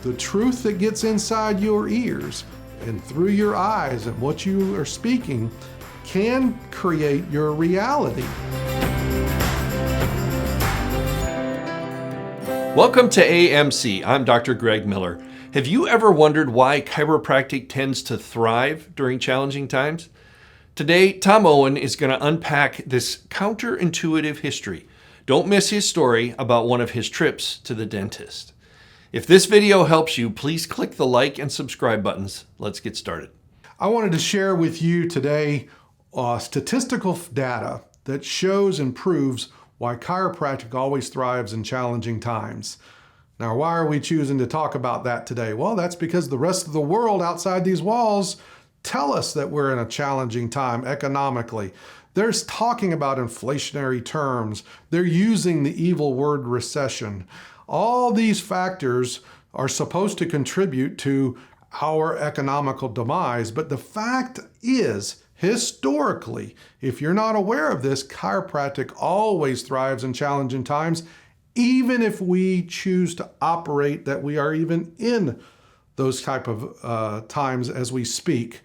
The truth that gets inside your ears and through your eyes and what you are speaking can create your reality. Welcome to AMC. I'm Dr. Greg Miller. Have you ever wondered why chiropractic tends to thrive during challenging times? Today, Tom Owen is going to unpack this counterintuitive history. Don't miss his story about one of his trips to the dentist. If this video helps you, please click the like and subscribe buttons. Let's get started. I wanted to share with you today statistical data that shows and proves why chiropractic always thrives in challenging times. Now, why are we choosing to talk about that today? Well, that's because the rest of the world outside these walls tell us that we're in a challenging time economically. They're talking about inflationary terms. They're using the evil word recession. All these factors are supposed to contribute to our economical demise, but the fact is, historically, if you're not aware of this, chiropractic always thrives in challenging times, even if we choose to operate that we are even in those type of times as we speak.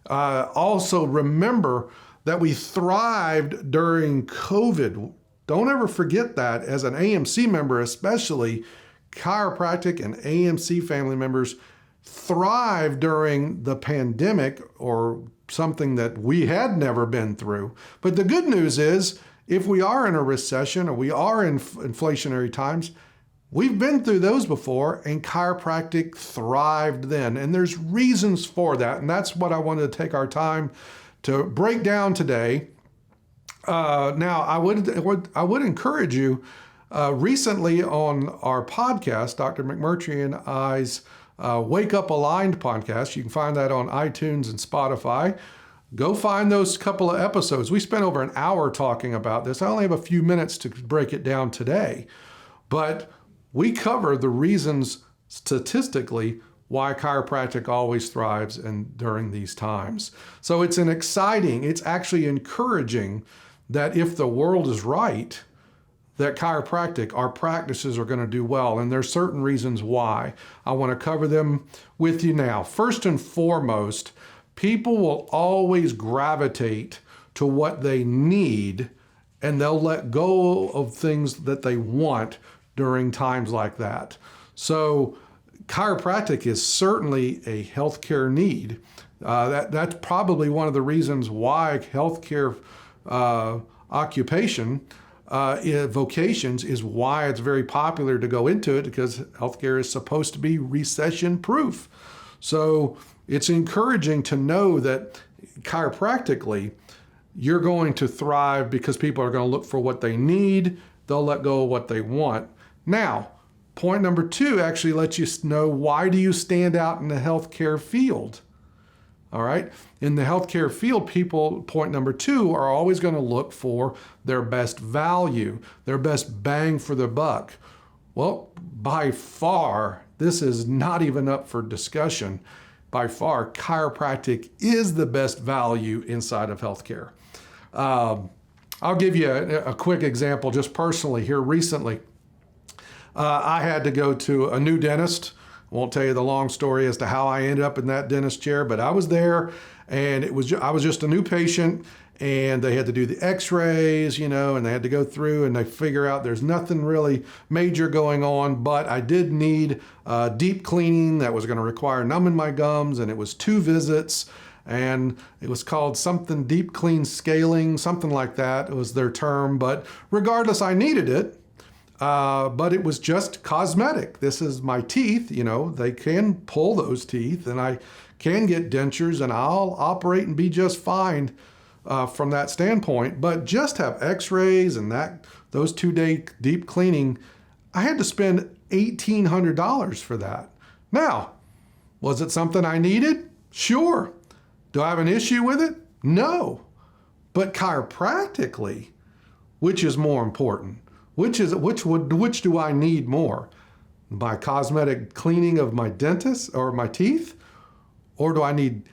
Also remember that we thrived during COVID. Don't ever forget that. As an AMC member especially, chiropractic and AMC family members thrive during the pandemic, or something that we had never been through. But the good news is, if we are in a recession or we are in inflationary times, we've been through those before, and chiropractic thrived then. And there's reasons for that. And that's what I wanted to take our time to break down today. Now, I would encourage you, recently on our podcast, Dr. McMurtry and I's Wake Up Aligned podcast, you can find that on iTunes and Spotify. Go find those couple of episodes. We spent over an hour talking about this. I only have a few minutes to break it down today, but we cover the reasons statistically why chiropractic always thrives during these times. So it's actually encouraging that if the world is right, that chiropractic, our practices are going to do well. And there's certain reasons why. I want to cover them with you now. First and foremost, people will always gravitate to what they need, and they'll let go of things that they want during times like that. So chiropractic is certainly a healthcare need. That's probably one of the reasons why healthcare vocations is why it's very popular to go into it, because healthcare is supposed to be recession-proof. So it's encouraging to know that chiropractically, you're going to thrive because people are going to look for what they need. They'll let go of what they want. Now, point number 2 actually lets you know, why do you stand out in the healthcare field? All right. In the healthcare field, people, point number 2, are always going to look for their best value, their best bang for the buck. Well, by far, this is not even up for discussion. By far, chiropractic is the best value inside of healthcare. I'll give you a quick example just personally here recently. I had to go to a new dentist. I won't tell you the long story as to how I ended up in that dentist chair, but I was there, and I was just a new patient, and they had to do the x-rays, and they had to go through and they figure out there's nothing really major going on, but I did need deep cleaning that was going to require numbing my gums, and it was 2 visits, and it was called something deep clean scaling, something like that. It was their term, but regardless, I needed it. But it was just cosmetic. This is my teeth, they can pull those teeth, and I can get dentures, and I'll operate and be just fine from that standpoint. But just have x-rays and those 2-day deep cleaning, I had to spend $1,800 for that. Now, was it something I needed? Sure. Do I have an issue with it? No. But chiropractically, which is more important? Which do I need more? My cosmetic cleaning of my dentist or my teeth? Or do I need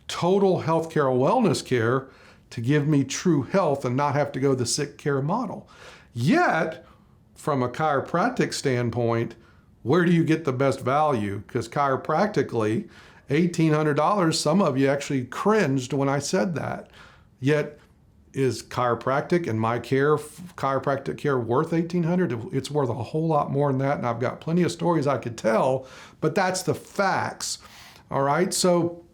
total healthcare or wellness care to give me true health and not have to go the sick care model? Yet, from a chiropractic standpoint, where do you get the best value? Because chiropractically, $1,800, some of you actually cringed when I said that. Yet, is chiropractic and my care, chiropractic care, worth $1,800? It's worth a whole lot more than that, and I've got plenty of stories I could tell, but that's the facts. All right, so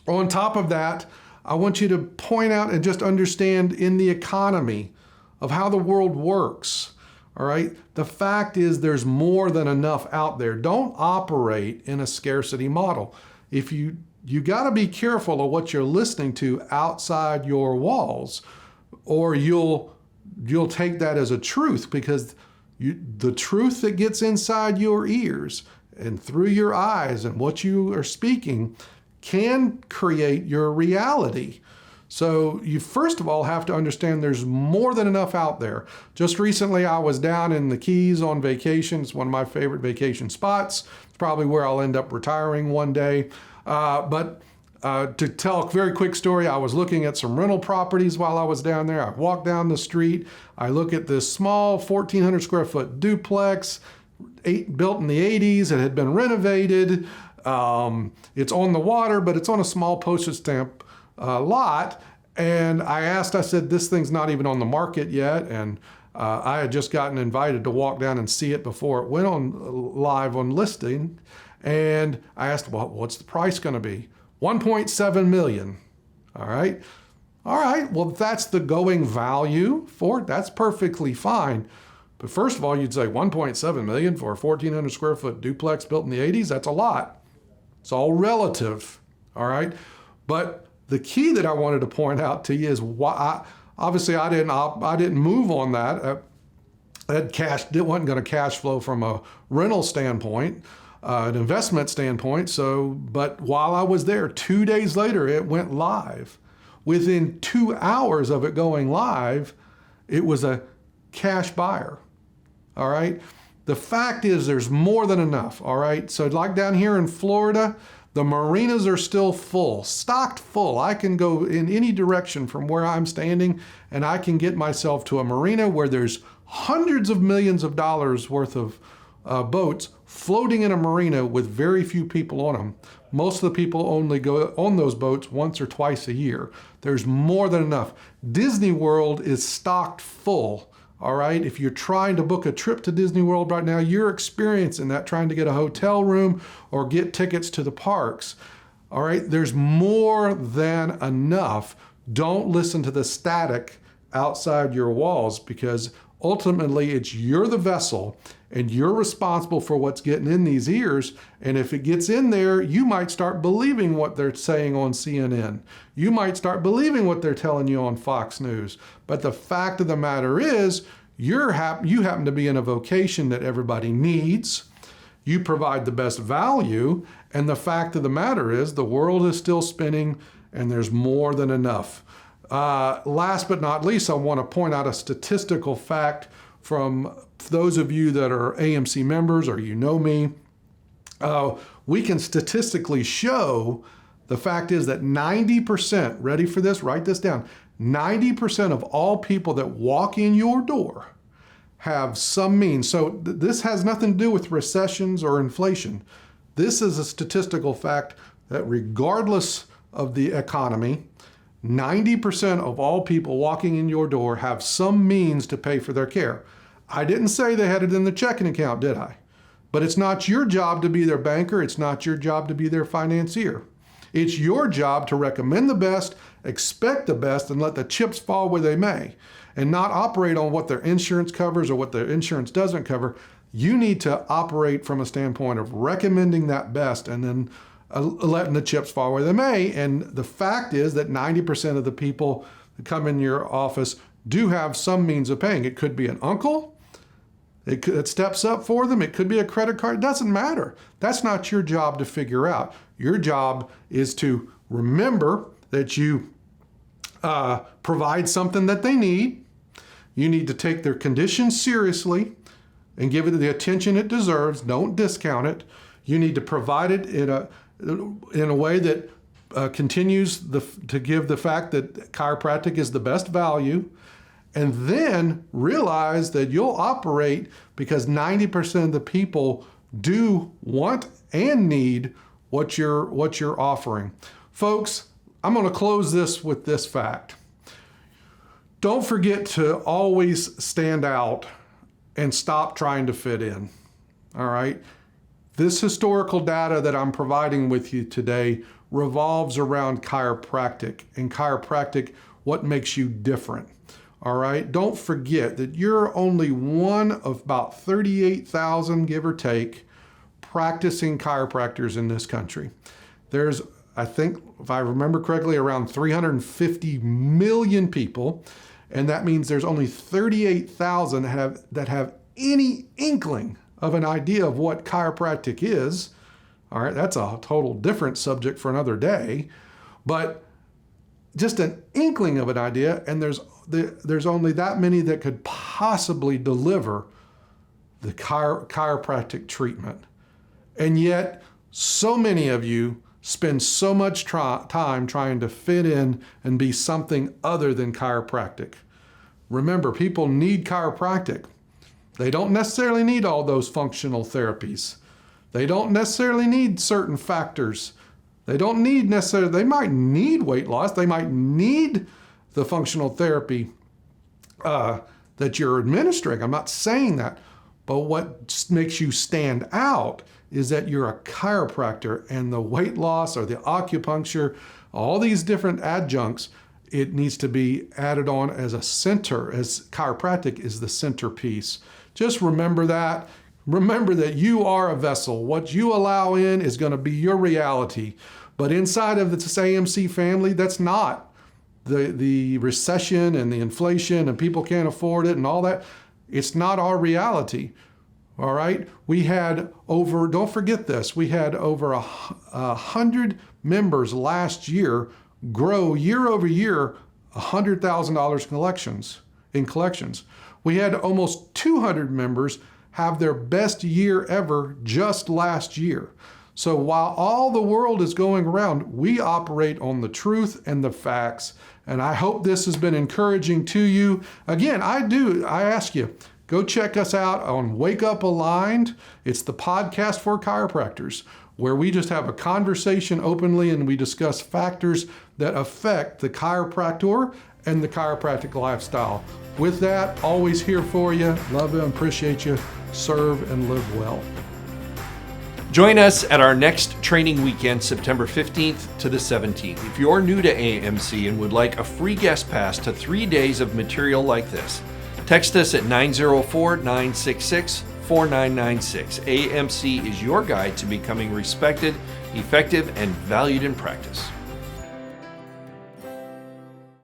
on top of that, I want you to point out and just understand in the economy of how the world works. All right, the fact is there's more than enough out there. Don't operate in a scarcity model. If you got to be careful of what you're listening to outside your walls, or you'll take that as a truth, because the truth that gets inside your ears and through your eyes and what you are speaking can create your reality. So you first of all have to understand there's more than enough out there. Just recently I was down in the Keys on vacation. It's one of my favorite vacation spots. It's probably where I'll end up retiring one day. But to tell a very quick story, I was looking at some rental properties while I was down there. I walked down the street. I look at this small 1,400 square foot duplex, built in the 80s. It had been renovated. It's on the water, but it's on a small postage stamp lot. And I said, this thing's not even on the market yet. And I had just gotten invited to walk down and see it before it went on live on listing. And I asked, well, what's the price going to be? $1.7 million. All right. Well, if that's the going value for it, that's perfectly fine. But first of all, you'd say $1.7 million for a 1,400 square foot duplex built in the 80s. That's a lot. It's all relative. All right. But the key that I wanted to point out to you is why. Obviously, I didn't move on that. It wasn't going to cash flow from a rental standpoint, an investment standpoint. So, but while I was there, 2 days later, it went live. Within 2 hours of it going live, it was a cash buyer. All right. The fact is there's more than enough. All right. So like down here in Florida, the marinas are still full, stocked full. I can go in any direction from where I'm standing, and I can get myself to a marina where there's hundreds of millions of dollars worth of boats floating in a marina with very few people on them. Most of the people only go on those boats once or twice a year. There's more than enough. Disney World is stocked full. All right, if you're trying to book a trip to Disney World right now, you're experiencing that, trying to get a hotel room or get tickets to the parks. All right, there's more than enough. Don't listen to the static outside your walls, because ultimately you're the vessel and you're responsible for what's getting in these ears. And if it gets in there, you might start believing what they're saying on CNN. You might start believing what they're telling you on Fox News. But the fact of the matter is, you happen to be in a vocation that everybody needs. You provide the best value. And the fact of the matter is, the world is still spinning and there's more than enough. Last but not least, I want to point out a statistical fact from those of you that are AMC members, or you know me. We can statistically show, the fact is that 90%, ready for this, write this down, 90% of all people that walk in your door have some means. So this has nothing to do with recessions or inflation. This is a statistical fact that regardless of the economy, 90% of all people walking in your door have some means to pay for their care. I didn't say they had it in the checking account, did I? But it's not your job to be their banker. It's not your job to be their financier. It's your job to recommend the best, expect the best, and let the chips fall where they may, and not operate on what their insurance covers or what their insurance doesn't cover. You need to operate from a standpoint of recommending that best and then letting the chips fall where they may. And the fact is that 90% of the people that come in your office do have some means of paying. It could be an uncle that steps up for them. It could be a credit card. It doesn't matter. That's not your job to figure out. Your job is to remember that you provide something that they need. You need to take their condition seriously and give it the attention it deserves. Don't discount it. You need to provide it in a way that continues to give the fact that chiropractic is the best value, and then realize that you'll operate because 90% of the people do want and need what you're offering. Folks, I'm going to close this with this fact. Don't forget to always stand out and stop trying to fit in. All right? This historical data that I'm providing with you today revolves around chiropractic, and chiropractic, what makes you different. All right? Don't forget that you're only one of about 38,000, give or take, practicing chiropractors in this country. There's, I think, if I remember correctly, around 350 million people, and that means there's only 38,000 that have any inkling of an idea of what chiropractic is. All right, that's a total different subject for another day, but just an inkling of an idea, and there's only that many that could possibly deliver the chiropractic treatment. And yet, so many of you spend so much time trying to fit in and be something other than chiropractic. Remember, people need chiropractic. They don't necessarily need all those functional therapies. They don't necessarily need certain factors. They might need weight loss. They might need the functional therapy that you're administering. I'm not saying that. But what makes you stand out is that you're a chiropractor, and the weight loss or the acupuncture, all these different adjuncts, it needs to be added on as a center, as chiropractic is the centerpiece. Just remember that. Remember that you are a vessel. What you allow in is going to be your reality. But inside of this AMC family, that's not. The recession and the inflation and people can't afford it and all that, it's not our reality. All right? Don't forget this, we had over 100 members last year grow year over year $100,000 in collections. We had almost 200 members have their best year ever just last year. So while all the world is going around, we operate on the truth and the facts. And I hope this has been encouraging to you. Again, I ask you, go check us out on Wake Up Aligned. It's the podcast for chiropractors, where we just have a conversation openly and we discuss factors that affect the chiropractor and the chiropractic lifestyle. With that, always here for you. Love you and appreciate you. Serve and live well. Join us at our next training weekend, September 15th to the 17th. If you're new to AMC and would like a free guest pass to 3 days of material like this, text us at 904-966-4996. AMC is your guide to becoming respected, effective, and valued in practice.